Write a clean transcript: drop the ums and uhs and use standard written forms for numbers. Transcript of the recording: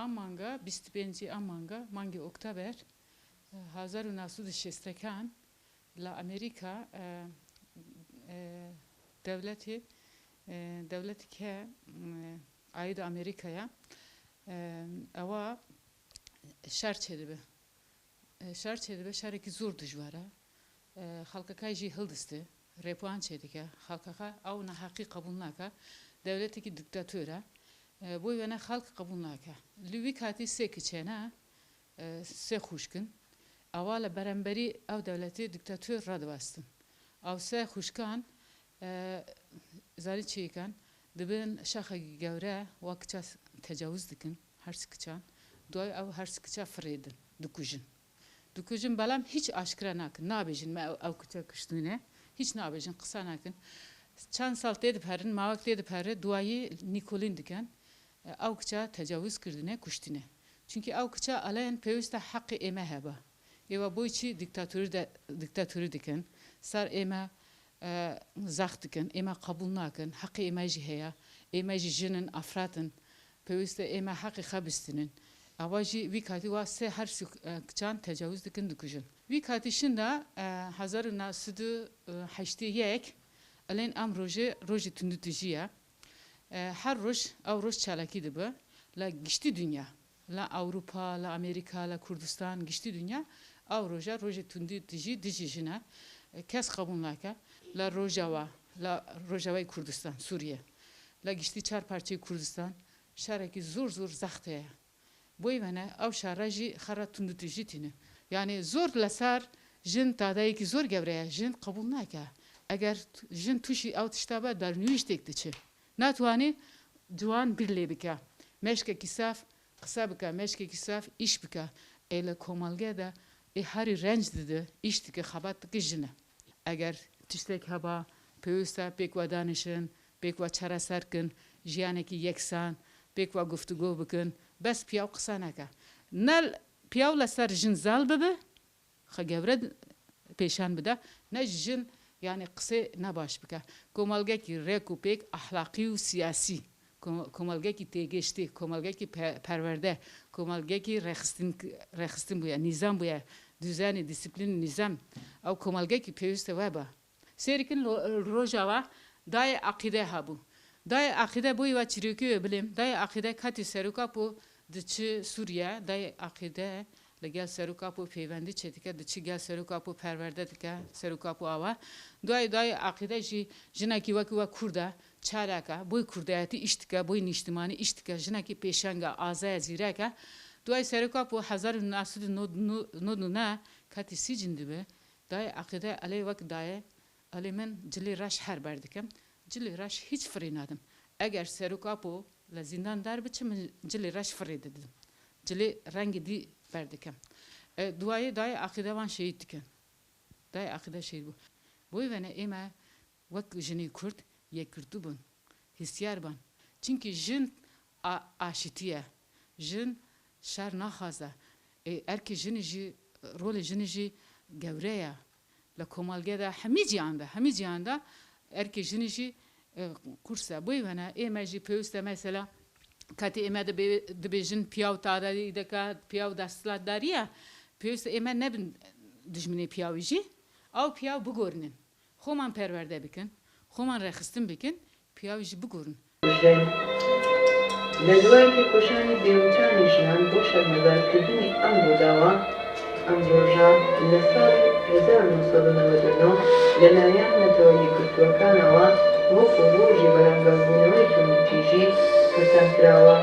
Amanga 25 Amanga mangi Oktober 1960 kan la Amerika devleti که ait Amerika'ya ava şer çedibe şereki zor dijvara halka kayji hıldiste repuan çedike halka av na haqi qabul naka devleti ki diktatöre bu yana halk qabul naka lüvi kati sekiçena se xuşkin avala beremberi av devleti diktatör radvastın av se xuşkan zari çeyken dibin şaxa gevre vakça tecavüz dikin her sıkıçan doy av her sıkıça fredin dukujin balam hiç aşkra nakın nabejin me av kıça kıştığına hiç nabejin kısa nakın çan salt edip herin mavak edip heri duayı Nikolin diken av kıça tecavüz kırdığına kuştine çünkü av kıça alayan peviste hakkı eme heba eva bu içi diktatörü diken sar eme zaxt dikin ema qabul nakin haqqi ema jiheya ema jinin afratın peviste ema haqqi xabistinin avaji vikati wa se her sıkçan tecavüz dikin dikujun vikati şinda hazarına sıdı haşti yek alen am roji tündütüjiya her roj çalaki dibe la gişti dünya la Avrupa la Amerika la Kurdistan gişti dünya roji tündütüji dijijina kes qabul naka la Rojava Kurdistan Suriye la gişti çar parçayı Kurdistan şaraki zor zaxtaya bu evene av şaraji xara tundutiji tine yani zor lasar jin tadayı ki zor gevreye jin qabul naka eğer jin tuşi av tiştaba dar nüiş tektiçi natwani duan birle bika meşke kisaf kısa bika meşke kisaf iş bika ele komalge da hari renç dedi iş dike xabat dike jine eğer tiştek haba peyusta pekva danışın pekva çara sarkın jiyaneki yeksan pekva guftugô bikin bes piyav qisa naka nel piyavla ser jin zal bibe xa gevre peşan bida ne jin yani qise ne baş bika komalgeki reku pek ahlaki u siyasi komalgeki tegeşti komalgeki perverde komalgeki rexistin buya nizam buya düzeni disiplin nizam av komalgeki peyusta weba serikin rojava day akide habu day akide bu va çirükü bilim day akide kati seruka bu dıçı Suriye day akide legel seruka bu peyvendi çetike dıçı gel seruka bu perverde dike seruka bu ava day akide jinaki va kurda çaraka bu kurdayati iştika bu niştimani iştika jinaki peşanga azaya ziraka day seruka bu hazar nasud noduna kati sicindi day akide aley vak day alimen cili raş her berdikem cili raş hiç frinadım eğer serukapo la zindandar biçim cili raş fridedim cili rengi di berdikem duayı day akide van şehit diken day akide şehit bu evene ema vak jini kurt yekirtu bun hisyar ban çünkü jin aşitiye jin şer nahaza erke jini rol jini gevreya la komalge da hamici anda erke jinici kursa bu evena emeji peyuste mesela kati emede de bejin piyav tadari de ka piyav dastlat dariya peyuste eme ne bin dijmini piyaviji av piyav bu görünün xoman perverde bikin xoman rexistin bikin piyaviji bu görün لدوای که کشانی بیوچانی جیان بۆ شەرمەزارکردنی ئەم ڕووداوە ئەم ڕۆژە لە ساڵی 1999 لەلایەن نەتەوەیە یەکگرتووەکانەوە وەکو ڕۆژی بەرەنگەڵبوونەوەی توندوتیژی پەسەندکراوە